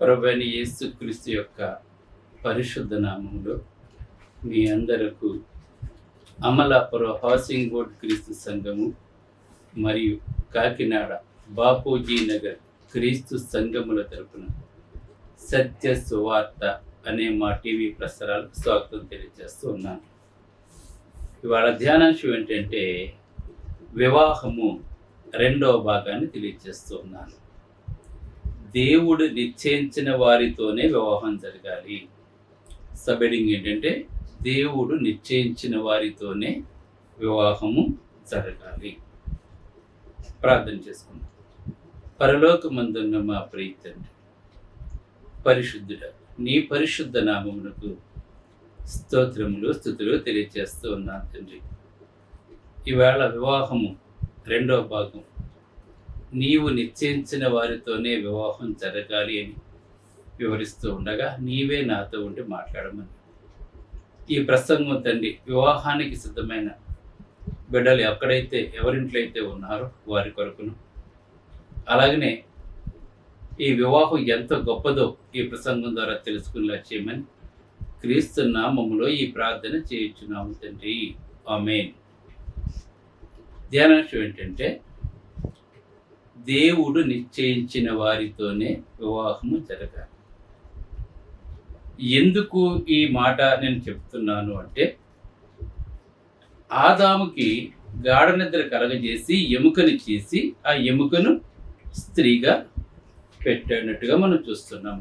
ప్రభువైన యేసుక్రీస్తు యొక్క పరిశుద్ధ నామములో మీ అందరకు అమలాపురం హౌసింగ్ బోర్డ్ క్రీస్తు సంఘము మరియు కాకినాడ బాపూజీ నగర్ క్రీస్తు సంఘముల తరపున సత్య సువార్త అనే మా టీవీ ప్రసారాలకు స్వాగతం తెలియజేస్తూ ఉన్నాను. ఇవాళ ధ్యానాంశం ఏంటంటే వివాహము రెండవ భాగాన్ని తెలియజేస్తూ ఉన్నాను. దేవుడు నిశ్చయించిన వారితోనే వివాహం జరగాలి. సబెడింగ్ ఏంటంటే దేవుడు నిశ్చయించిన వారితోనే వివాహము జరగాలి. ప్రార్థన చేసుకుందాం. పరలోకమందున్న మా ప్రియ తండ్రి, పరిశుద్ధుడ, నీ పరిశుద్ధ నామమునకు స్తోత్రములు స్తుతులు తెలియజేస్తూ ఉన్నాను తండ్రి. ఈవేళ వివాహము రెండవ భాగం, నీవు నిశ్చయించిన వారితోనే వివాహం జరగాలి అని వివరిస్తూ ఉండగా నీవే నాతో ఉండి మాట్లాడమని ఈ ప్రసంగం తండ్రి వివాహానికి సిద్ధమైన బిడ్డలు ఎక్కడైతే ఎవరింట్లో అయితే ఉన్నారో వారి కొరకును, అలాగనే ఈ వివాహం ఎంత గొప్పదో ఈ ప్రసంగం ద్వారా తెలుసుకునేలా చేయమని క్రీస్తు నామములో ఈ ప్రార్థన చేయించున్నాము తండ్రి. ఆమేన్. ధ్యానాంశం ఏంటంటే దేవుడు నిశ్చయించిన వారితోనే వివాహము జరగాలి. ఎందుకు ఈ మాట నేను చెప్తున్నాను అంటే, ఆదాముకి గాఢ నిద్ర కలగజేసి ఎముకని చేసి ఆ ఎముకను స్త్రీగా పెట్టినట్టుగా మనం చూస్తున్నాం.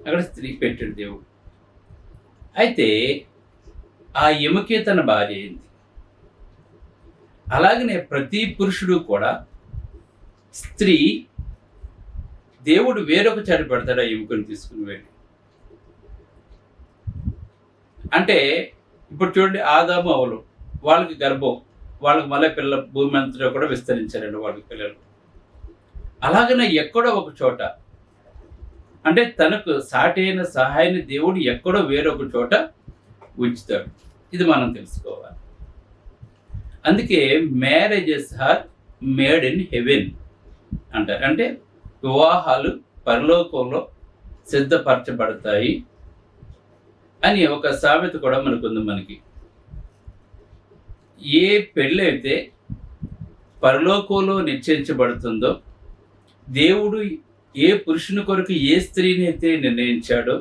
అక్కడ స్త్రీ పెట్టాడు దేవుడు. అయితే ఆ ఎముకే తన భార్య అయింది. అలాగనే ప్రతి పురుషుడు కూడా స్త్రీ దేవుడు వేరొక చాటి పెడతాడు ఆ ఎముకను తీసుకుని వెళ్ళి. అంటే ఇప్పుడు చూడండి, ఆదాము అవలు వాళ్ళకి గర్భం, వాళ్ళకి మళ్ళీ పిల్ల భూమి అంతటా కూడా విస్తరించారండి వాళ్ళకి పిల్లలు. అలాగనే ఎక్కడో ఒక చోట, అంటే తనకు సాటైన సహాయాన్ని దేవుడు ఎక్కడో వేరొక చోట ఉంచుతాడు. ఇది మనం తెలుసుకోవాలి. అందుకే marriages are made in heaven అంటారు. అంటే వివాహాలు పరలోకంలో సిద్ధపరచబడతాయి అని ఒక సామెత కూడా మనకుంది. మనకి ఏ పెళ్ళి అయితే పరలోకంలో నిశ్చయించబడుతుందో, దేవుడు ఏ పురుషుని కొరకు ఏ స్త్రీని అయితే నిర్ణయించాడో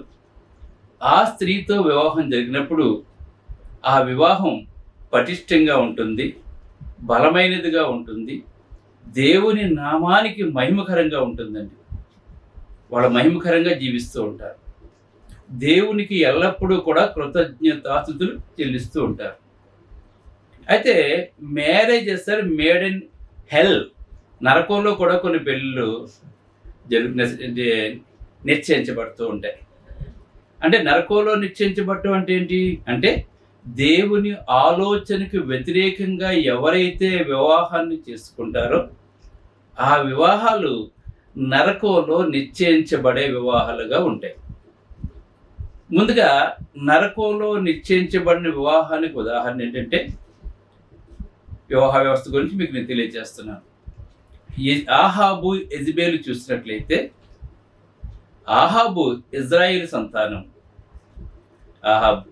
ఆ స్త్రీతో వివాహం జరిగినప్పుడు ఆ వివాహం పటిష్టంగా ఉంటుంది, బలమైనదిగా ఉంటుంది, దేవుని నామానికి మహిమకరంగా ఉంటుందండి. వాళ్ళ మహిమకరంగా జీవిస్తూ ఉంటారు. దేవునికి ఎల్లప్పుడూ కూడా కృతజ్ఞతాస్తుతులు చెల్లిస్తూ ఉంటారు. అయితే marriages are made in hell. నరకంలో కూడా కొన్ని పెళ్ళిళ్ళు నిశ్చయించబడుతూ ఉంటాయి. అంటే నరకంలో నిశ్చయించబడటం అంటే ఏంటి అంటే, దేవుని ఆలోచనకు వ్యతిరేకంగా ఎవరైతే వివాహాన్ని చేసుకుంటారో ఆ వివాహాలు నరకంలో నిశ్చయించబడే వివాహాలుగా ఉంటాయి. ముందుగా నరకంలో నిశ్చయించబడిన వివాహానికి ఉదాహరణ ఏంటంటే, వివాహ వ్యవస్థ గురించి మీకు నేను తెలియజేస్తున్నాను. ఆహాబు యెజబెలు చూసినట్లయితే, ఆహాబు ఇజ్రాయేలు సంతానం. ఆహాబు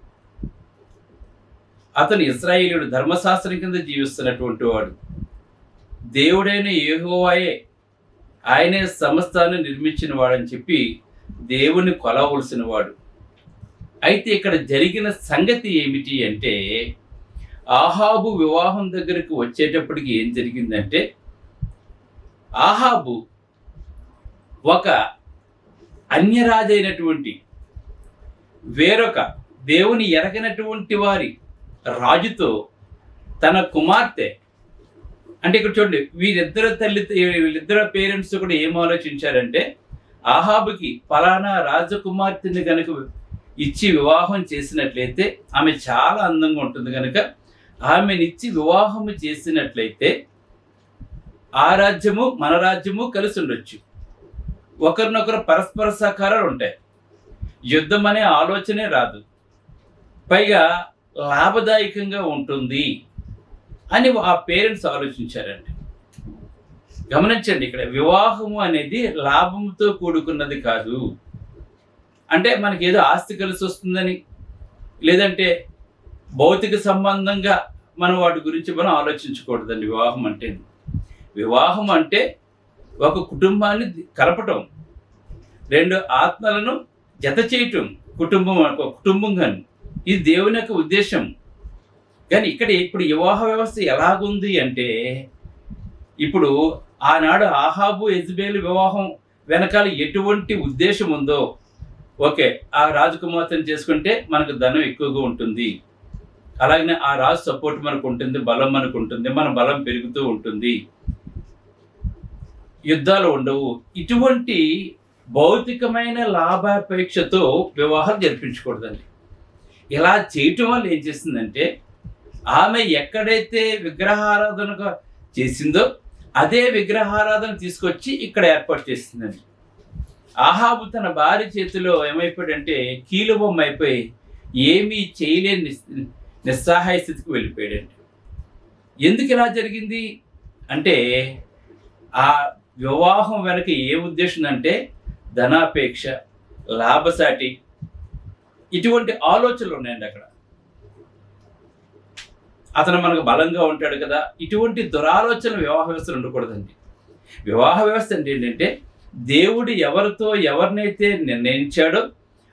అతను ఇశ్రాయేలీయుడు, ధర్మశాస్త్రం కింద జీవిస్తున్నటువంటి వాడు. దేవుడైన యెహోవాయే, ఆయనే సమస్తాన్ని నిర్మించిన వాడని చెప్పి దేవుని కొలవలసిన వాడు. అయితే ఇక్కడ జరిగిన సంగతి ఏమిటి అంటే, ఆహాబు వివాహం దగ్గరకు వచ్చేటప్పటికి ఏం జరిగిందంటే, ఆహాబు ఒక అన్యరాజైనటువంటి వేరొక దేవుని ఎరగనటువంటి వారి రాజుతో తన కుమార్తె, అంటే ఇక్కడ చూడండి, వీళ్ళిద్దరు పేరెంట్స్ కూడా ఏం ఆలోచించారంటే, ఆహాబుకి ఫలానా రాజకుమార్తెని కనుక ఇచ్చి వివాహం చేసినట్లయితే ఆమె చాలా అందంగా ఉంటుంది కనుక ఆమెనిచ్చి వివాహము చేసినట్లయితే ఆ రాజ్యము మన రాజ్యము కలిసి ఉండొచ్చు, ఒకరినొకరు పరస్పర సహకారాలు ఉంటాయి, యుద్ధం అనే ఆలోచనే రాదు, పైగా లాభదాయకంగా ఉంటుంది అని ఆ పేరెంట్స్ ఆలోచించారండి. గమనించండి, ఇక్కడ వివాహము అనేది లాభంతో కూడుకున్నది కాదు. అంటే మనకి ఏదో ఆస్తి కలిసి వస్తుందని, లేదంటే భౌతిక సంబంధంగా మనం వాటి గురించి మనం ఆలోచించకూడదండి. వివాహం అంటే, వివాహం అంటే ఒక కుటుంబాన్ని కలపటం, రెండు ఆత్మలను జత చేయటం, కుటుంబంగా. ఇది దేవుని యొక్క ఉద్దేశం. కానీ ఇక్కడ ఇప్పుడు వివాహ వ్యవస్థ ఎలాగుంది అంటే, ఇప్పుడు ఆనాడు ఆహాబు యెజబెలు వివాహం వెనకాల ఎటువంటి ఉద్దేశం ఉందో, ఓకే ఆ రాజకుమార్తెను చేసుకుంటే మనకు ధనం ఎక్కువగా ఉంటుంది, అలాగనే ఆ రాజు సపోర్ట్ మనకు ఉంటుంది, బలం మనకు ఉంటుంది, మన బలం పెరుగుతూ ఉంటుంది, యుద్ధాలు ఉండవు. ఇటువంటి భౌతికమైన లాభాపేక్షతో వివాహాలు జరిపించకూడదండి. ఇలా చేయటం వల్ల ఏం చేస్తుందంటే, ఆమె ఎక్కడైతే విగ్రహారాధనగా చేసిందో అదే విగ్రహారాధన తీసుకొచ్చి ఇక్కడ ఏర్పాటు చేస్తుందండి. ఆహాబు తన భార్య చేతిలో ఏమైపోయాడంటే కీలుబొమ్మ అయిపోయి ఏమీ చేయలేని నిస్సహాయ స్థితికి వెళ్ళిపోయాడండి. ఎందుకు ఇలా జరిగింది అంటే, ఆ వివాహం వెనక ఏ ఉద్దేశం అంటే ధనాపేక్ష, లాభసాటి, ఇటువంటి ఆలోచనలు ఉన్నాయండి అక్కడ. అతను మనకు బలంగా ఉంటాడు కదా, ఇటువంటి దురాలోచనలు వివాహ వ్యవస్థలు ఉండకూడదండి. వివాహ వ్యవస్థ అంటే ఏంటంటే, దేవుడు ఎవరితో ఎవరినైతే నిర్ణయించాడో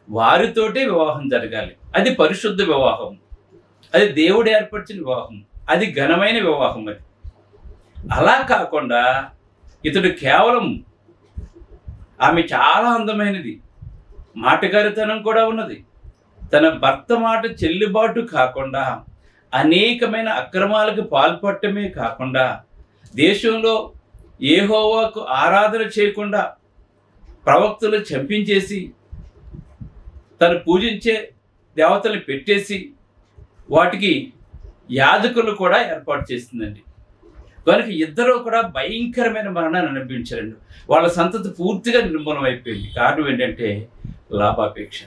వారితోటే వివాహం జరగాలి. అది పరిశుద్ధ వివాహం, అది దేవుడు ఏర్పరిచిన వివాహం, అది ఘనమైన వివాహం. అది అలా కాకుండా ఇతడు కేవలం ఆమె చాలా అందమైనది, మాటగారితనం కూడా ఉన్నది, తన భర్త మాట చెల్లుబాటు కాకుండా అనేకమైన అక్రమాలకు పాల్పడటమే కాకుండా దేశంలో యెహోవాకు ఆరాధన చేయకుండా ప్రవక్తలు చంపించేసి తను పూజించే దేవతల్ని పెట్టేసి వాటికి యాజకులు కూడా ఏర్పాటు చేస్తుందండి. కనుక ఇద్దరూ కూడా భయంకరమైన మరణాన్ని అనుభవించారండి. వాళ్ళ సంతతి పూర్తిగా నిర్మూలన అయిపోయింది. కారణం ఏంటంటే లాభాపేక్ష.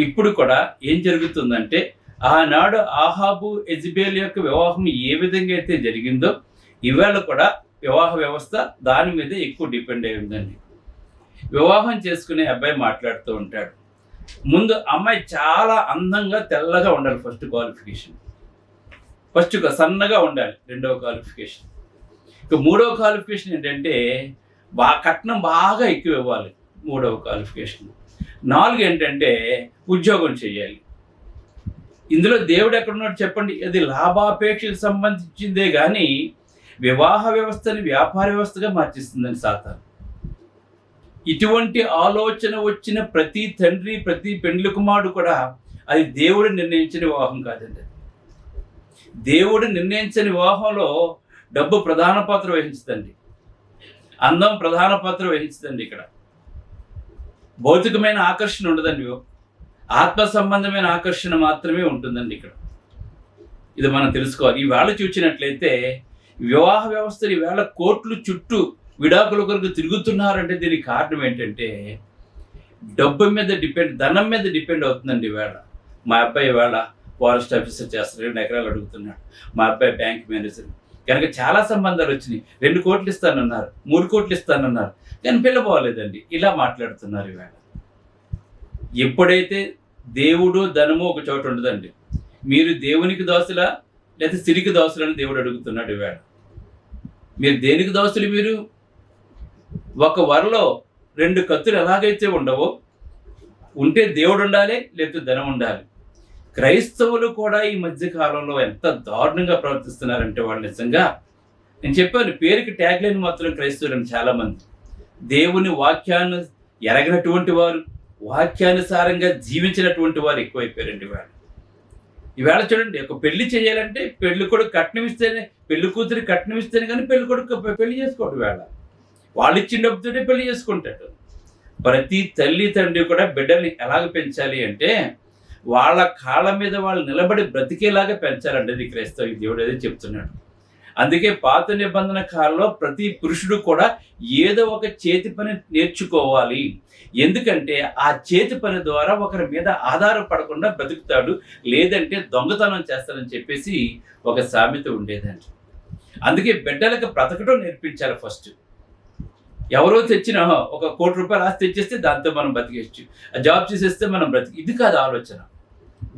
ఇప్పుడు కూడా ఏం జరుగుతుందంటే, ఆనాడు ఆహాబు యెజబెలు యొక్క వివాహం ఏ విధంగా అయితే జరిగిందో ఇవాళ కూడా వివాహ వ్యవస్థ దాని మీద ఎక్కువ డిపెండ్ అయి ఉందండి. వివాహం చేసుకునే అబ్బాయి మాట్లాడుతూ ఉంటాడు. ముందు అమ్మాయి చాలా అందంగా తెల్లగా ఉండాలి, ఫస్ట్ క్వాలిఫికేషన్. సన్నగా ఉండాలి, రెండవ క్వాలిఫికేషన్. ఇక మూడవ క్వాలిఫికేషన్ ఏంటంటే కట్నం బాగా ఎక్కువ ఇవ్వాలి, మూడవ క్వాలిఫికేషన్. 4 ఏంటంటే ఉద్యోగం చేయాలి. ఇందులో దేవుడు ఎక్కడున్నాడు చెప్పండి? అది లాభాపేక్షకు సంబంధించిందే కానీ వివాహ వ్యవస్థని వ్యాపార వ్యవస్థగా మార్చిస్తుందని సాతాను. ఇటువంటి ఆలోచన వచ్చిన ప్రతి తండ్రి, ప్రతి పెండ్లి కుమారుడు కూడా అది దేవుడు నిర్ణయించిన వివాహం కాదండి. దేవుడు నిర్ణయించిన వివాహంలో డబ్బు ప్రధాన పాత్ర వహించుతుంది, అందం ప్రధాన పాత్ర వహించుతుంది. ఇక్కడ భౌతికమైన ఆకర్షణ ఉండదండి, ఆత్మ సంబంధమైన ఆకర్షణ మాత్రమే ఉంటుందండి ఇక్కడ. ఇది మనం తెలుసుకోవాలి. ఈవేళ చూసినట్లయితే వివాహ వ్యవస్థలు ఈవేళ కోర్టులు చుట్టూ విడాకుల కొరకు తిరుగుతున్నారంటే దీనికి కారణం ఏంటంటే డబ్బు మీద డిపెండ్, ధనం మీద డిపెండ్ అవుతుందండి. ఈవేళ మా అబ్బాయి ఈవేళ ఫారెస్ట్ ఆఫీసర్ చేస్తారు, 2 ఎకరాలు అడుగుతున్నాడు. మా అబ్బాయి బ్యాంక్ మేనేజర్. కనుక చాలా సంబంధాలు వచ్చినాయి, 2 కోట్లు ఇస్తానన్నారు, 3 కోట్లు ఇస్తానన్నారు, కానీ పిల్ల పోలేదండి. ఇలా మాట్లాడుతున్నారు ఈవేళ. ఎప్పుడైతే దేవుడు ధనము ఒక చోట ఉండదండి, మీరు దేవునికి దోసులా లేదా సిరికి దోసులని దేవుడు అడుగుతున్నాడు ఈవేళ. మీరు దేనికి దోసులు? మీరు ఒక వరలో 2 కత్తులు ఎలాగైతే ఉండవో, ఉంటే దేవుడు ఉండాలి, లేకపోతే ధనం ఉండాలి. క్రైస్తవులు కూడా ఈ మధ్య కాలంలో ఎంత దారుణంగా ప్రవర్తిస్తున్నారంటే వాళ్ళు నిజంగా, నేను చెప్పాను పేరుకి ట్యాగ్ లైన్ మాత్రం క్రైస్తవులని. చాలామంది దేవుని వాక్యాన్ని ఎరగినటువంటి వారు, వాక్యానుసారంగా జీవించినటువంటి వారు ఎక్కువైపోయారండి వాళ్ళు. ఈవేళ చూడండి, ఒక పెళ్లి చేయాలంటే పెళ్లి కొడుకు కట్నం ఇస్తేనే, పెళ్లి కూతురు కట్నం ఇస్తేనే కానీ పెళ్లి కొడుకు పెళ్లి చేసుకోడు. వేళ వాళ్ళు ఇచ్చిన డబ్బుతోనే పెళ్లి చేసుకుంటాడు. ప్రతి తల్లి తండ్రి కూడా బిడ్డల్ని ఎలాగ పెంచాలి అంటే వాళ్ళ కాళ్ళ మీద వాళ్ళు నిలబడి బ్రతికేలాగా పెంచాలండి. అది క్రైస్తవ దేవుడు అదే చెప్తున్నాడు. అందుకే పాత నిబంధన కాలంలో ప్రతి పురుషుడు కూడా ఏదో ఒక చేతి పని నేర్చుకోవాలి. ఎందుకంటే ఆ చేతి పని ద్వారా ఒకరి మీద ఆధారపడకుండా బ్రతుకుతాడు, లేదంటే దొంగతనం చేస్తాడని చెప్పేసి ఒక సామెత ఉండేదండి. అందుకే బిడ్డలకు బ్రతకడం నేర్పించాలి ఫస్ట్. ఎవరో తెచ్చిన ఒక ₹1,00,00,000 ఆస్తి తెచ్చేస్తే దాంతో మనం బతికేయచ్చు, జాబ్ చేసేస్తే మనం ఇది కాదు ఆలోచన.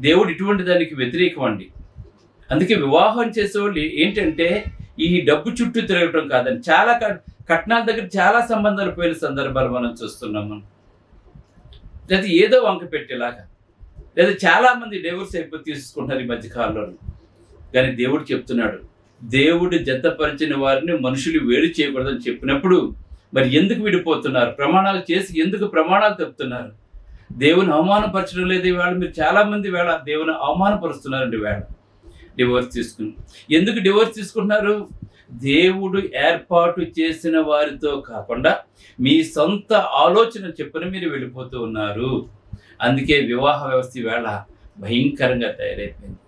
దేవుడు ఇటువంటి దానికి వ్యతిరేకం అండి. అందుకే వివాహం చేసేవాళ్ళు ఏంటంటే ఈ డబ్బు చుట్టూ తిరగటం కాదని, చాలా కట్నాల దగ్గర చాలా సంబంధాలు పోయిన సందర్భాలు మనం చూస్తున్నాం. మనం లేదా ఏదో వంక పెట్టేలాగా, లేదా చాలామంది డైవర్స్ అయిపోయి తీసుకుంటున్నారు ఈ మధ్యకాలంలో. కానీ దేవుడు చెప్తున్నాడు, దేవుడు జతపరిచిన వారిని మనుషులు వేరు చేయకూడదని చెప్పినప్పుడు మరి ఎందుకు విడిపోతున్నారు? ప్రమాణాలు చేసి ఎందుకు ప్రమాణాలు తప్పుతున్నారు? దేవుని అవమానపరచడం లేదు. ఇవాళ మీరు చాలామంది వేళ దేవుని అవమానపరుస్తున్నారండి. వేళ డివోర్స్ తీసుకుని ఎందుకు డివోర్స్ తీసుకుంటున్నారు? దేవుడు ఏర్పాటు చేసిన వారితో కాకుండా మీ సొంత ఆలోచన చెప్పున మీరు వెళ్ళిపోతూ ఉన్నారు. అందుకే వివాహ వ్యవస్థ వేళ భయంకరంగా తయారైపోయింది.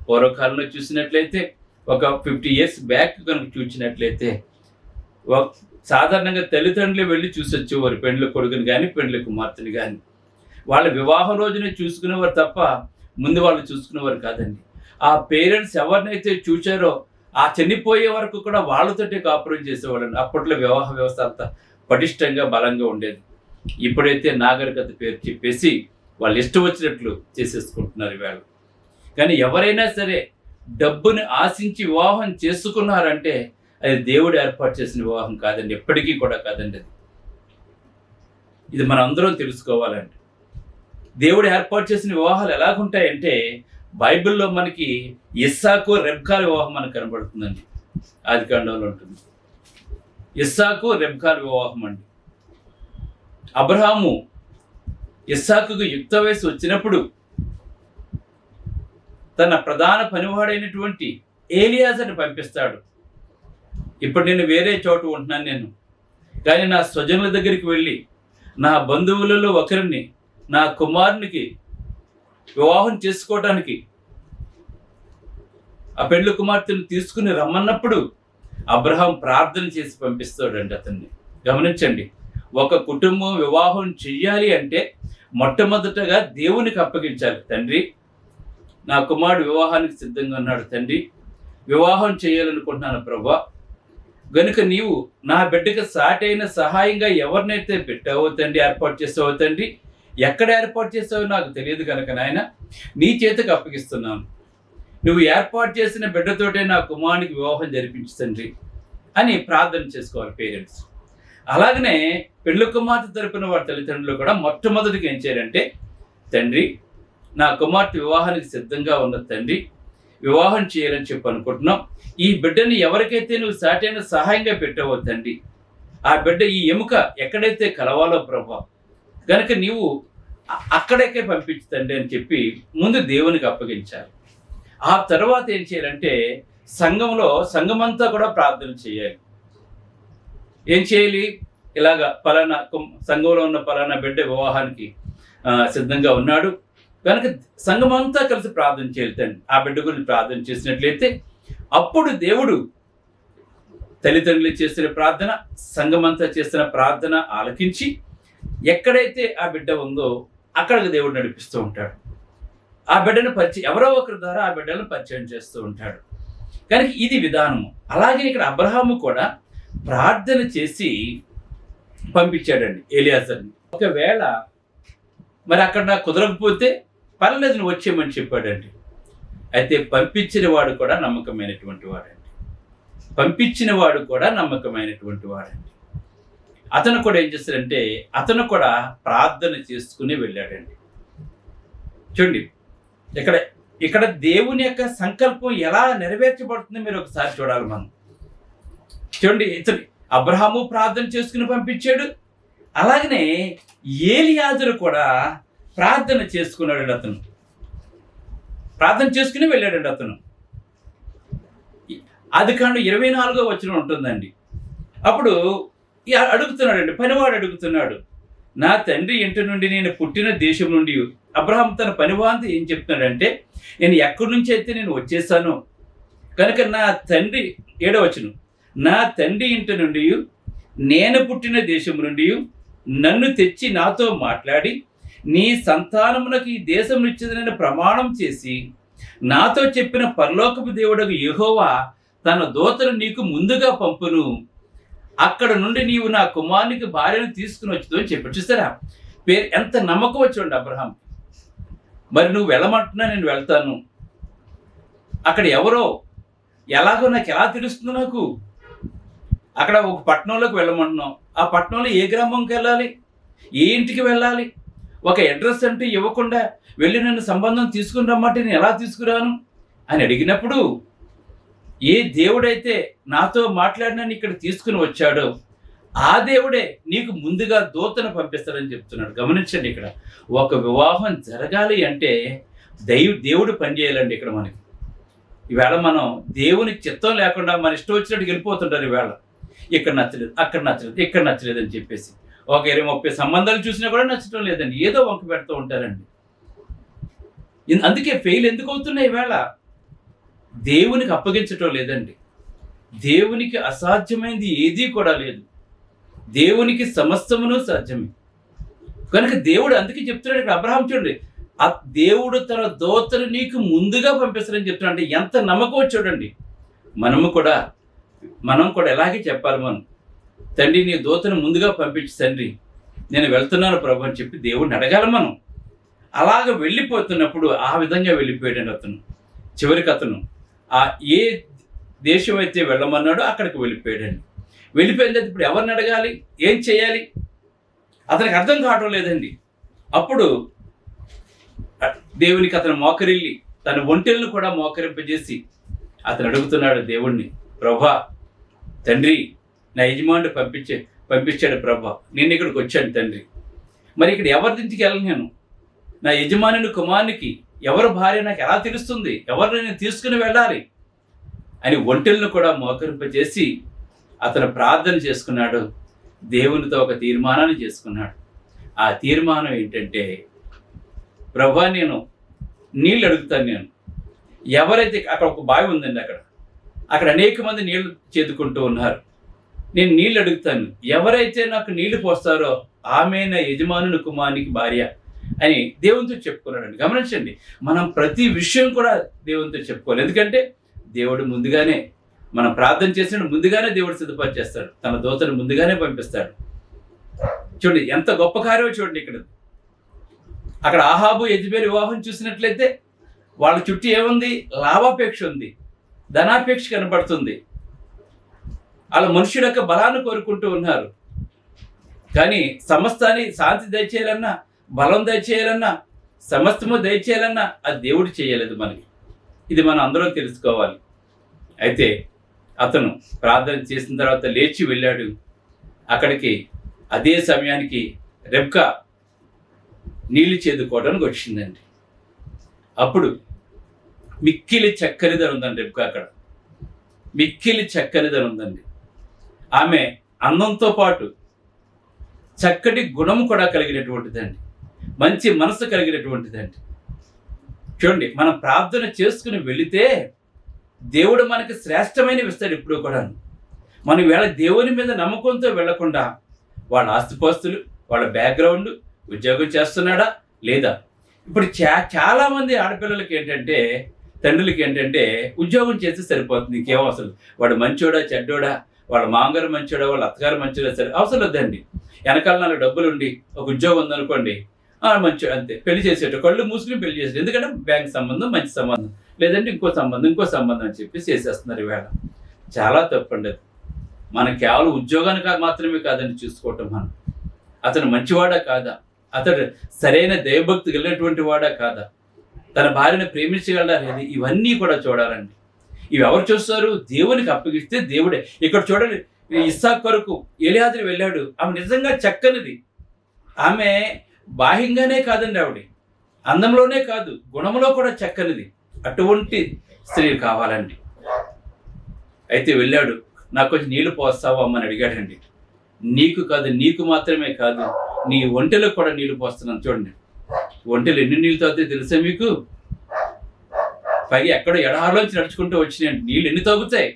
పూర్వకాలంలో చూసినట్లయితే ఒక 50 years బ్యాక్ కనుక చూసినట్లయితే సాధారణంగా తల్లిదండ్రులు వెళ్ళి చూసొచ్చేవారు పెండ్లి కొడుకుని కానీ పెండ్లి కుమార్తెని కానీ. వాళ్ళ వివాహం రోజునే చూసుకునేవారు తప్ప ముందు వాళ్ళు చూసుకునేవారు కాదండి. ఆ పేరెంట్స్ ఎవరినైతే చూచారో ఆ చనిపోయే వరకు కూడా వాళ్ళతోటే కాపురం చేసేవాళ్ళండి. అప్పట్లో వివాహ వ్యవస్థ అంతా పటిష్టంగా బలంగా ఉండేది. ఇప్పుడైతే నాగరికత పేరు చెప్పేసి వాళ్ళు ఇష్టం వచ్చినట్లు చేసేసుకుంటున్నారు ఇవాళ. కానీ ఎవరైనా సరే డబ్బుని ఆశించి వివాహం చేసుకున్నారంటే అది దేవుడు ఏర్పాటు చేసిన వివాహం కాదండి, ఎప్పటికీ కూడా కాదండి. ఇది మనం అందరం తెలుసుకోవాలండి. దేవుడు ఏర్పాటు చేసిన వివాహాలు ఎలాగుంటాయంటే బైబిల్లో మనకి ఇస్సాకు రెబ్కాల వివాహం మనకు కనబడుతుందండి. ఆదికాండంలో ఉంటుంది. ఇస్సాకు రెబ్కాల వివాహం అండి. అబ్రహాము ఇస్సాకుకు యుక్త వయసు వచ్చినప్పుడు తన ప్రధాన పనివాడైనటువంటి ఏలియాజర్ని పంపిస్తాడు. ఇప్పుడు నేను వేరే చోట ఉంటున్నాను నేను, కానీ నా స్వజనుల దగ్గరికి వెళ్ళి నా బంధువులలో ఒకరిని నా కుమారునికి వివాహం చేసుకోవడానికి ఆ పెండ్లి కుమార్తెను తీసుకుని రమ్మన్నప్పుడు అబ్రహాం ప్రార్థన చేసి పంపిస్తాడండి అతన్ని. గమనించండి, ఒక కుటుంబం వివాహం చెయ్యాలి అంటే మొట్టమొదటగా దేవునికి అప్పగించాలి. తండ్రి, నా కుమారుడు వివాహానికి సిద్ధంగా ఉన్నాడు, తండ్రి వివాహం చేయాలనుకుంటున్నాను ప్రభా, గనుక నీవు నా బిడ్డకు సాటైన సహాయంగా ఎవరినైతే పెట్టావో తండ్రి, ఏర్పాటు చేసావో తండ్రి, ఎక్కడ ఏర్పాటు చేసావో నాకు తెలియదు కనుక నాయన నీ చేతికి అప్పగిస్తున్నాను. నువ్వు ఏర్పాటు చేసిన బిడ్డతోటే నా కుమారునికి వివాహం జరిపించు తండ్రి అని ప్రార్థన చేసుకోవాలి పేరెంట్స్. అలాగనే పెళ్లి కుమార్తె తరపున వారి తల్లిదండ్రులు కూడా మొట్టమొదటిగా ఏం చేయాలంటే, తండ్రి నా కుమార్తె వివాహానికి సిద్ధంగా ఉన్న తండ్రి, వివాహం చేయాలని చెప్పి అనుకుంటున్నాం. ఈ బిడ్డని ఎవరికైతే నువ్వు సాటైన సహాయంగా పెట్టావో తండ్రి, ఆ బిడ్డ ఈ ఎముక ఎక్కడైతే కలవాలో ప్రభా, కనుక నీవు అక్కడికే పంపించు తండ్రి అని చెప్పి ముందు దేవునికి అప్పగించాలి. ఆ తర్వాత ఏం చేయాలంటే సంఘమంతా కూడా ప్రార్థన చేయాలి. ఏం చేయాలి? ఇలాగా పలానా సంఘంలో ఉన్న పలానా బిడ్డ వివాహానికి సిద్ధంగా ఉన్నాడు కనుక సంఘమంతా కలిసి ప్రార్థన చేయాలి తండ్రి. ఆ బిడ్డ గురించి ప్రార్థన చేసినట్లయితే అప్పుడు దేవుడు తల్లిదండ్రులు చేసిన ప్రార్థన, సంఘమంతా చేసిన ప్రార్థన ఆలకించి ఎక్కడైతే ఆ బిడ్డ ఉందో అక్కడికి దేవుడు నడిపిస్తూ ఉంటాడు. ఆ బిడ్డను ఎవరో ఒకరి ద్వారా ఆ బిడ్డను పరిచయం చేస్తూ ఉంటాడు. కనుక ఇది విధానము. అలాగే ఇక్కడ అబ్రహాము కూడా ప్రార్థన చేసి పంపించాడండి ఎలియాజర్ని. ఒకవేళ మరి అక్కడ నాకు కుదరకపోతే పర్లేదు నువ్వు వచ్చేయమని చెప్పాడండి. అయితే పంపించిన వాడు కూడా నమ్మకమైనటువంటి వాడండి. అతను కూడా ఏం చేస్తాడంటే అతను కూడా ప్రార్థన చేసుకుని వెళ్ళాడండి. చూడండి, ఇక్కడ దేవుని యొక్క సంకల్పం ఎలా నెరవేర్చబడుతుందో మీరు ఒకసారి చూడాలి మనం. చూడండి, ఇతను అబ్రహాము ప్రార్థన చేసుకుని పంపించాడు. అలాగనే ఏలియాజరు కూడా ప్రార్థన చేసుకున్నాడు. అతను ప్రార్థన చేసుకుని వెళ్ళాడండి. అతను ఆదికాండం 24వ వచనం ఉంటుందండి. అప్పుడు అడుగుతున్నాడండి, పనివాడు అడుగుతున్నాడు, నా తండ్రి ఇంటి నుండి నేను పుట్టిన దేశం నుండి. అబ్రహాం తన పనివాంతి ఏం చెప్తున్నాడంటే, నేను ఎక్కడి నుంచి అయితే నేను వచ్చేసానో కనుక నా తండ్రి 7వ వచనం, నా తండ్రి ఇంటి నుండి నేను పుట్టిన దేశం నుండి నన్ను తెచ్చి నాతో మాట్లాడి నీ సంతానమునకు ఈ దేశం ఇచ్చేదని ప్రమాణం చేసి నాతో చెప్పిన పరలోకపు దేవుడకు యెహోవా తన దూతను నీకు ముందుగా పంపును, అక్కడ నుండి నీవు నా కుమారునికి భార్యను తీసుకుని వచ్చుదు అని చెప్పి. చూస్తారా పేరు ఎంత నమ్మకం వచ్చి అబ్రహాం. మరి నువ్వు వెళ్ళమంటున్నా నేను వెళ్తాను, అక్కడ ఎవరో ఎలాగో నాకు ఎలా తెలుస్తుంది, నాకు అక్కడ ఒక పట్టణంలోకి వెళ్ళమంటున్నాం, ఆ పట్టణంలో ఏ గ్రామంకి వెళ్ళాలి, ఏ ఇంటికి వెళ్ళాలి, ఒక అడ్రస్ అంటే ఇవ్వకుండా వెళ్ళి నన్ను సంబంధం తీసుకుని రమ్మంటే నేను ఎలా తీసుకురాను అని అడిగినప్పుడు, ఏ దేవుడైతే నాతో మాట్లాడినా ఇక్కడ తీసుకుని వచ్చాడో ఆ దేవుడే నీకు ముందుగా దూతను పంపిస్తాడని చెప్తున్నాడు. గమనించండి, ఇక్కడ ఒక వివాహం జరగాలి అంటే దేవుడు పనిచేయాలండి. ఇక్కడ మనకి ఈవేళ మనం దేవుని చిత్తం లేకుండా మన ఇష్టం వచ్చినట్టు వెళ్ళిపోతుంటారు. ఈవేళ ఇక్కడ నచ్చలేదు, అక్కడ నచ్చలేదు, ఇక్కడ నచ్చలేదు అని చెప్పేసి ఒక 20-30 సంబంధాలు చూసినా కూడా నచ్చడం లేదండి, ఏదో వంక పెడుతూ ఉంటారండి. అందుకే ఫెయిల్ ఎందుకు అవుతున్నాయి ఈవేళ? దేవునికి అప్పగించటం లేదండి. దేవునికి అసాధ్యమైనది ఏదీ కూడా లేదు, దేవునికి సమస్తమును సాధ్యమే. కనుక దేవుడు అందుకే చెప్తున్నాడు ఇక్కడ. అబ్రహాం చూడండి, ఆ దేవుడు తన దూతను నీకు ముందుగా పంపిస్తారని చెప్తున్నాడు. అంటే ఎంత నమ్మకం చూడండి. మనం కూడా ఎలాగే చెప్పాలి. మనం తండ్రి నీ దూతను ముందుగా పంపించి తండ్రి నేను వెళ్తున్నాను ప్రభు అని చెప్పి దేవుడిని అడగాలి. మనం అలాగ వెళ్ళిపోతున్నప్పుడు ఆ విధంగా వెళ్ళిపోయాడండి అతను. చివరికి అతను ఆ ఏ దేశం అయితే వెళ్ళమన్నాడో అక్కడికి వెళ్ళిపోయాడండి. వెళ్ళిపోయిన తర్వాత ఇప్పుడు ఎవరిని అడగాలి, ఏం చేయాలి, అతనికి అర్థం కావడం లేదండి. అప్పుడు దేవునికి అతను మోకరిల్లి తన ఒంటెలను కూడా మోకరింపజేసి అతను అడుగుతున్నాడు దేవుణ్ణి, ప్రభా తండ్రి నా యజమానుడు పంపించాడు ప్రభా, నేను ఇక్కడికి వచ్చాను తండ్రి, మరి ఇక్కడ ఎవరి ఇంటికి వెళ్ళను నేను, నా యజమానుని కుమారునికి ఎవరి భార్య నాకు ఎలా తెలుస్తుంది, ఎవరిని నేను తీసుకుని వెళ్ళాలి అని ఒంటెలను కూడా మోకరింపజేసి అతను ప్రార్థన చేసుకున్నాడు. దేవునితో ఒక తీర్మానాన్ని చేసుకున్నాడు. ఆ తీర్మానం ఏంటంటే, ప్రభా నేను నీళ్ళు అడుగుతాను, నేను ఎవరైతే అక్కడ ఒక బావి ఉందండి, అక్కడ అనేక మంది నీళ్లు చేదుకుంటూ ఉన్నారు, నేను నీళ్ళు అడుగుతాను, ఎవరైతే నాకు నీళ్లు పోస్తారో ఆమె నా యజమానుని కుమారునికి భార్య అని దేవునితో చెప్పుకున్నాడండి. గమనించండి, మనం ప్రతి విషయం కూడా దేవునితో చెప్పుకోవాలి. ఎందుకంటే దేవుడు ముందుగానే మనం ప్రార్థన చేసినప్పుడు ముందుగానే దేవుడు సిద్ధపరిచేస్తాడు, తన దూతను ముందుగానే పంపిస్తాడు. చూడండి ఎంత గొప్ప కార్యం చూడండి. అక్కడ ఆహాబు యెజెబెలు వివాహం చూసినట్లయితే వాళ్ళ చుట్టూ ఏముంది, లాభాపేక్ష ఉంది, ధనాపేక్ష కనబడుతుంది. వాళ్ళ మనుషుల యొక్క బలాన్ని కోరుకుంటూ ఉన్నారు. కానీ సమస్తాన్ని శాంతి దయచేయాలన్నా, బలం దయచేయాలన్నా, సమస్తము దయచేయాలన్నా అది దేవుడు చేయలేదు మనకి. ఇది మనం అందరం తెలుసుకోవాలి. అయితే అతను ప్రార్థన చేసిన తర్వాత లేచి వెళ్ళాడు. అక్కడికి అదే సమయానికి రెబ్కా నీళ్లు చేదుకోవడానికి వచ్చిందండి. అప్పుడు మిక్కిలి చక్కనిదని ఉందండి రెబ్కా. అక్కడ మిక్కిలి చక్కనిదని ఉందండి. ఆమె అందంతో పాటు చక్కటి గుణం కూడా కలిగినటువంటిదండి, మంచి మనసు కలిగినటువంటిదండి. చూడండి, మనం ప్రార్థన చేసుకుని వెళితే దేవుడు మనకి శ్రేష్టమైనవి ఇస్తాడు. ఇప్పుడు కూడా మనం వేళ దేవుని మీద నమ్మకంతో వెళ్లకుండా వాళ్ళ ఆస్తిపాస్తులు, వాళ్ళ బ్యాక్గ్రౌండ్, ఉద్యోగం చేస్తున్నాడా లేదా. ఇప్పుడు చాలామంది ఆడపిల్లలకి ఏంటంటే, తండ్రులకి ఏంటంటే ఉద్యోగం చేస్తే సరిపోతుంది, ఇంకేం అసలు వాడు మంచోడా చెడ్డోడా, వాళ్ళ మామగారు మంచోడా, వాళ్ళ అత్తగారు మంచోడా, సరే అవసరం వద్దండి. వెనకాల 4 డబ్బులు ఉండి ఒక ఉద్యోగం ఉందనుకోండి, మంచి అంతే, పెళ్లి చేసేట కళ్ళు మూసుకుని పెళ్లి చేసేది. ఎందుకంటే బ్యాంక్ సంబంధం, మంచి సంబంధం, లేదంటే ఇంకో సంబంధం అని చెప్పి చేసేస్తున్నారు. ఈవేళ చాలా తప్పండి అది. మనం కేవలం ఉద్యోగానికి మాత్రమే కాదని చూసుకోవటం. మనం అతను మంచివాడా కాదా, అతడు సరైన దైవభక్తి కలిగినటువంటి వాడా కాదా, తన భార్యను ప్రేమించగలడా లేదు, ఇవన్నీ కూడా చూడాలండి. ఇవి ఎవరు చూస్తారు? దేవునికి అప్పగిస్తే దేవుడే. ఇక్కడ చూడండి, ఇస్సాకు కొరకు ఎలియాజరు వెళ్ళాడు. ఆమె నిజంగా చక్కనిది. ఆమె బాహ్యంగానే కాదండి, ఆవిడ అందంలోనే కాదు, గుణంలో కూడా చక్కనిది. అటువంటి స్త్రీ కావాలండి. అయితే వెళ్ళాడు, నాకు కొంచెం నీళ్లు పోస్తావా అమ్మని అడిగాడండి. నీకు కాదు, నీకు మాత్రమే కాదు, నీ ఒంటెలకు కూడా నీళ్లు పోస్తున్నాను. చూడండి, ఒంటెలు ఎన్ని నీళ్ళు తాగుతాయో తెలుసా మీకు? పైగా ఎక్కడో ఎడారిలోంచి నడుచుకుంటూ వచ్చినాయండి, నీళ్ళు ఎన్ని తాగుతాయి,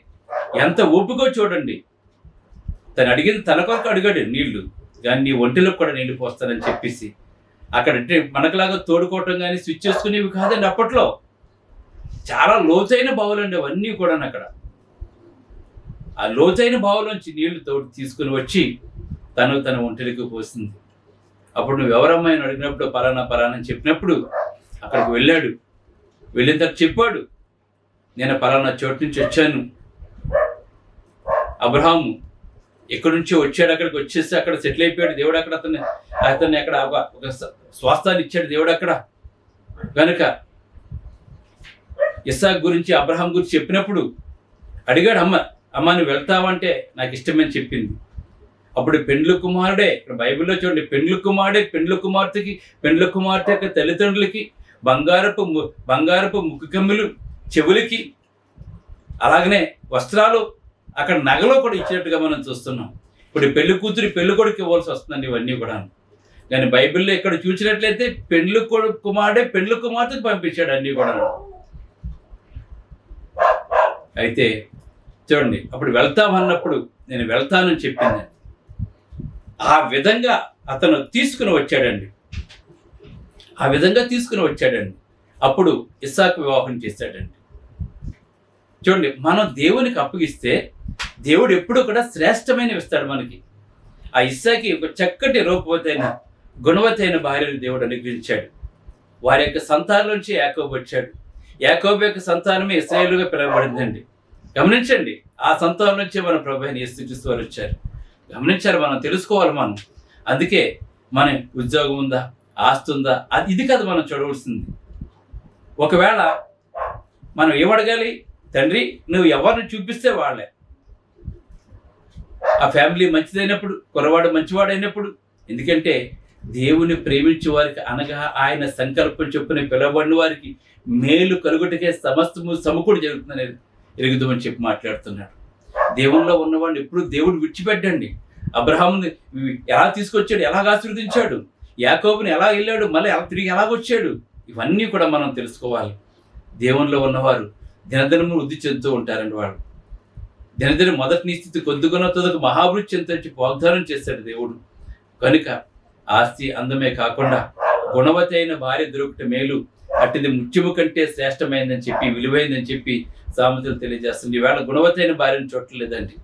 ఎంత ఓపికో చూడండి. తను అడిగింది తన కొరకు అడిగాడు నీళ్లు, కానీ నీ ఒంటెలకు కూడా నీళ్లు పోస్తానని చెప్పేసి. అక్కడ మనకులాగా తోడుకోవటం కానీ స్విచ్ చేసుకునేవి కాదండి. అప్పట్లో చాలా లోతైన బావులండి అవన్నీ కూడా. అక్కడ ఆ లోతైన బావులోంచి నీళ్లు తీసుకుని వచ్చి తన ఒంటరికి పోసింది. అప్పుడు నువ్వు ఎవరమ్మా అని అడిగినప్పుడు పలానా అని చెప్పినప్పుడు అక్కడికి వెళ్ళాడు. వెళ్ళిన తర్వాత చెప్పాడు, నేను పలానా చోటు నుంచి వచ్చాను. అబ్రహాము ఎక్కడి నుంచో వచ్చాడు, అక్కడికి వచ్చేసి అక్కడ సెటిల్ అయిపోయాడు. దేవుడు అక్కడ అతన్ని అక్కడ ఒక స్వాస్థాన్ని ఇచ్చాడు దేవుడు అక్కడ. కనుక ఇస్సాకు గురించి అబ్రహాం గురించి చెప్పినప్పుడు అడిగాడు, అమ్మ నువ్వు వెళ్తావంటే నాకు ఇష్టమని చెప్పింది. అప్పుడు పెండ్లు కుమారుడే, ఇక్కడ బైబిల్లో చూడండి, పెండ్లు కుమారుడే పెండ్లు కుమార్తె యొక్క తల్లిదండ్రులకి బంగారపు ముక్కు కమ్ములు చెవులకి, అలాగనే వస్త్రాలు, అక్కడ నగలో కూడా ఇచ్చినట్టుగా మనం చూస్తున్నాం. ఇప్పుడు పెళ్లి కూతురు పెళ్లి కొడుకు ఇవ్వాల్సి వస్తుందండి ఇవన్నీ కూడా. కానీ బైబిల్లో ఇక్కడ చూసినట్లయితే పెండ్లు కుమారుడే పెండ్లు కుమార్తెకు పంపించాడు అన్నీ కూడా. అయితే చూడండి, అప్పుడు వెళ్తామన్నప్పుడు నేను వెళ్తానని చెప్పింది. ఆ విధంగా అతను తీసుకుని వచ్చాడండి. అప్పుడు ఇస్సాకు వివాహం చేశాడండి. చూడండి, మనం దేవునికి అప్పగిస్తే దేవుడు ఎప్పుడూ కూడా శ్రేష్టమైనవి ఇస్తాడు మనకి. ఆ ఇస్సాకి ఒక చక్కటి రూపవతైన గుణవతైన భార్యను దేవుడు అనుగ్రహించాడు. వారి యొక్క సంతానం నుంచి యాకోబు వచ్చాడు. యాకోబు యొక్క సంతానమే ఇశ్రాయేలుగా పిలువబడిందండి. గమనించండి, ఆ సంతానం నుంచి మన ప్రభు అయిన యేసుక్రీస్తు వారు వచ్చారు. గమనించారు, మనం తెలుసుకోవాలి. మనం అందుకే మన ఉద్యోగం ఉందా, ఆస్తి ఉందా, ఇది కాదు మనం చూడవలసింది. ఒకవేళ మనం ఏమడగాలి, తండ్రి నువ్వు ఎవరిని చూపిస్తే వాళ్ళే. ఆ ఫ్యామిలీ మంచిదైనప్పుడు, కుర్రవాడు మంచివాడైనప్పుడు, ఎందుకంటే దేవుని ప్రేమించే వారికి అనగా ఆయన సంకల్పం చొప్పున పిలవబడిన వారికి మేలు కలుగుటకే సమస్తము సమకూడి జరుగుతుందని ఎరుగుదామని చెప్పి మాట్లాడుతున్నాడు. దేవుల్లో ఉన్నవాడిని ఎప్పుడు దేవుడు విడిచిపెట్టండి. అబ్రహాముని ఎలా తీసుకొచ్చాడు, ఎలాగ ఆశీర్వదించాడు, యాకోబుని ఎలా వెళ్ళాడు, మళ్ళీ తిరిగి ఎలాగొచ్చాడు, ఇవన్నీ కూడా మనం తెలుసుకోవాలి. దేవునిలో ఉన్నవారు దినదినము వృద్ధి చెందుతూ ఉంటారండి. వాళ్ళు దినదిన మొదటి నీ స్థితి కొద్దుగున తుదకు మహాభివృద్ధి చెందుతూ వాగ్దానం చేశాడు దేవుడు. కనుక ఆస్తి అందమే కాకుండా గుణవతి అయిన భార్య దొరుకుట మేలు, అట్టిది ముత్యము కంటే శ్రేష్టమైందని చెప్పి విలువైందని చెప్పి సామెతలు తెలియజేస్తుంది. ఈవేళ గుణవతి అయిన భార్యను చూడలేదండి.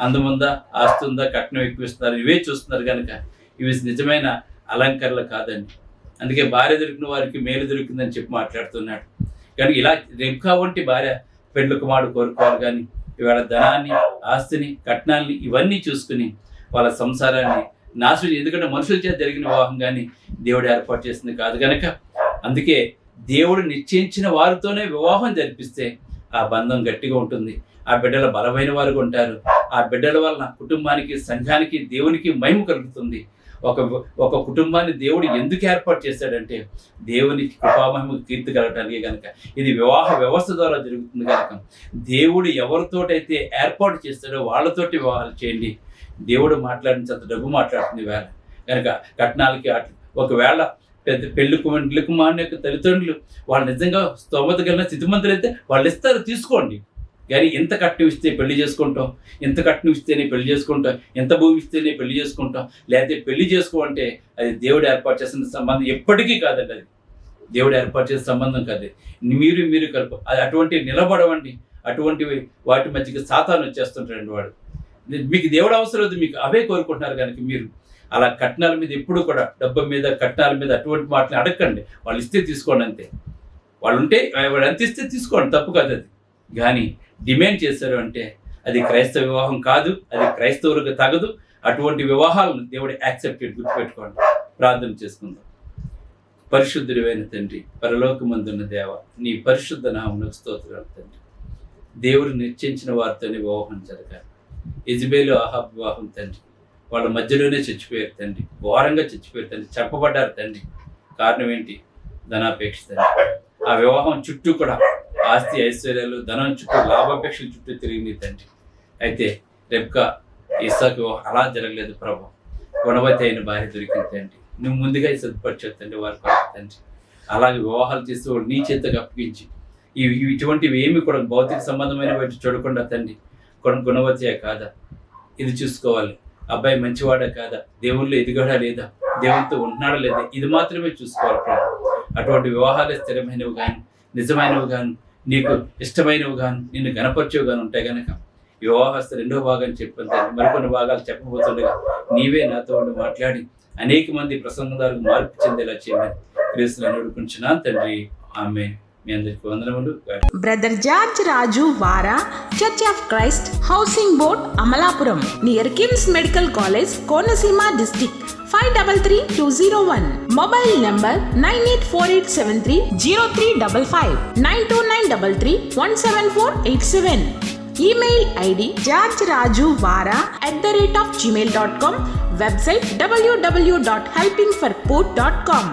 అందముందా, ఆస్తి ఉందా, కట్నం ఎక్కువిస్తున్నారు, ఇవే చూస్తున్నారు. కనుక ఇవి నిజమైన అలంకరణలు కాదండి. అందుకే భార్య దొరికిన వారికి మేలు దొరికిందని చెప్పి మాట్లాడుతున్నాడు. కానీ ఇలా రెబ్కా వంటి భార్య పెండ్లు కుమారుడు కోరుకోవాలి. కానీ ఇవాళ ధనాన్ని, ఆస్తిని, కట్నాల్ని ఇవన్నీ చూసుకుని వాళ్ళ సంసారాన్ని నాశనం, ఎందుకంటే మనుషుల చేత జరిగిన వివాహం కానీ దేవుడు ఏర్పాటు చేసింది కాదు. కనుక అందుకే దేవుడు నిశ్చయించిన వారితోనే వివాహం జరిపిస్తే ఆ బంధం గట్టిగా ఉంటుంది. ఆ బిడ్డలు బలమైన వారుగా ఉంటారు. ఆ బిడ్డల వలన కుటుంబానికి, సంఘానికి, దేవునికి మహిమ కలుగుతుంది. ఒక కుటుంబాన్ని దేవుడు ఎందుకు ఏర్పాటు చేశాడంటే దేవుని కృపామహిమకు కీర్తి కలగటానికి. కనుక ఇది వివాహ వ్యవస్థ ద్వారా జరుగుతుంది. కనుక దేవుడు ఎవరితోటైతే ఏర్పాటు చేస్తాడో వాళ్ళతోటి వివాహాలు చేయండి. దేవుడు మాట్లాడినంత డబ్బు మాట్లాడుతుంది వేళ. కనుక కట్నాలకి ఒకవేళ పెళ్లి కుమారుని యొక్క తల్లిదండ్రులు వాళ్ళు నిజంగా స్తోమత కలిగిన స్థితిమంతులు అయితే వాళ్ళు ఇస్తారు, తీసుకోండి. కానీ ఎంత కట్నం ఇస్తే పెళ్లి చేసుకుంటాం, ఎంత కట్నం ఇస్తేనే పెళ్లి చేసుకుంటాం, ఎంత భూమి ఇస్తేనే పెళ్లి చేసుకుంటాం, లేకపోతే పెళ్లి చేసుకోమంటే అది దేవుడు ఏర్పాటు చేసిన సంబంధం ఎప్పటికీ కాదండి. అది దేవుడు ఏర్పాటు చేసిన సంబంధం కాదు. మీరు కలుపు అది అటువంటి నిలబడవండి. అటువంటివి వాటి మధ్యకి సాతాను వచ్చేస్తుంటారండి. వాడు మీకు దేవుడు అవసరం లేదు, మీకు అవే కోరుకుంటున్నారు. కనుక మీరు అలా కట్నాల మీద ఎప్పుడు కూడా డబ్బు మీద, కట్నాల మీద అటువంటి మాటలు అడగండి. వాళ్ళు ఇస్తే తీసుకోండి అంతే. వాళ్ళు ఉంటే వాడు ఎంత ఇస్తే తీసుకోండి, తప్పు కాదు. అది కానీ డిమాండ్ చేశారు అంటే అది క్రైస్తవ వివాహం కాదు, అది క్రైస్తవులకు తగదు. అటువంటి వివాహాలను దేవుడు యాక్సెప్టెడ్, గుర్తుపెట్టుకోండి. ప్రార్థన చేసుకుందాం. పరిశుద్ధుడైన తండ్రి, పరలోకమందున్న దేవ, నీ పరిశుద్ధ నామమునకు స్తోత్రాలు తండ్రి. దేవుడు నిశ్చయించిన వారితోనే వివాహం జరగాలి. యెజబేలు అహాబు వివాహం తండ్రి, వాళ్ళ మధ్యలోనే చచ్చిపోయారు తండ్రి, ఘోరంగా చచ్చిపోయారు తండ్రి, చెప్పబడ్డారు తండ్రి. కారణం ఏంటి? ధనాపేక్ష తండ్రి. ఆ వివాహం చుట్టూ కూడా ఆస్తి ఐశ్వర్యాలు, ధనం చుట్టూ, లాభాపేక్షల చుట్టూ తిరిగింది తండ్రి. అయితే రెబ్కా ఇస్సాకు అలా జరగలేదు ప్రభు. గుణవతి అయిన భార్య దొరికింది తండ్రి. నువ్వు ముందుగా సిద్ధపరిచావు తండ్రి వారి తండ్రి. అలాగే వివాహాలు చేస్తూ నీ చేతకు అప్పగించి ఇటువంటివి ఏమి కూడా భౌతిక సంబంధమైన వాటి చూడకుండా తండ్రి, గుణవతియా కాదా ఇది చూసుకోవాలి. అబ్బాయి మంచివాడా కాదా, దేవుళ్ళు ఎదిగాడా లేదా, దేవునితో ఉంటున్నాడా లేదా, ఇది మాత్రమే చూసుకోవాలి ప్రభు. అటువంటి వివాహాలే స్థిరమైనవి కానీ, నిజమైనవి కానీ, నీకు ఇష్టమైనవి కానీ, నిన్ను గణపరిచేవి కానీ ఉంటాయి కనుక వివాహస్థ 2వ భాగం చెప్పాను తండ్రి. మరికొన్ని భాగాలు చెప్పబోతుండగా నీవే నాతో ఉండి మాట్లాడి అనేక మంది ప్రసంగదారులకు మార్పు చెందేలా చేయమని క్రీస్తులను అడుగుకుంటున్నాను తండ్రి. ఆమేన్. మీ అందరికీ వందనములు. బ్రదర్ జార్జ్ రాజు వారా, church of Christ, housing board, Amalapuram, near KIMS medical college, Konaseema district 523201. Mobile number 9848730355, 9293317487. Email ID georgerajuvara@gmail.com. Website www.helpingforpoor.com.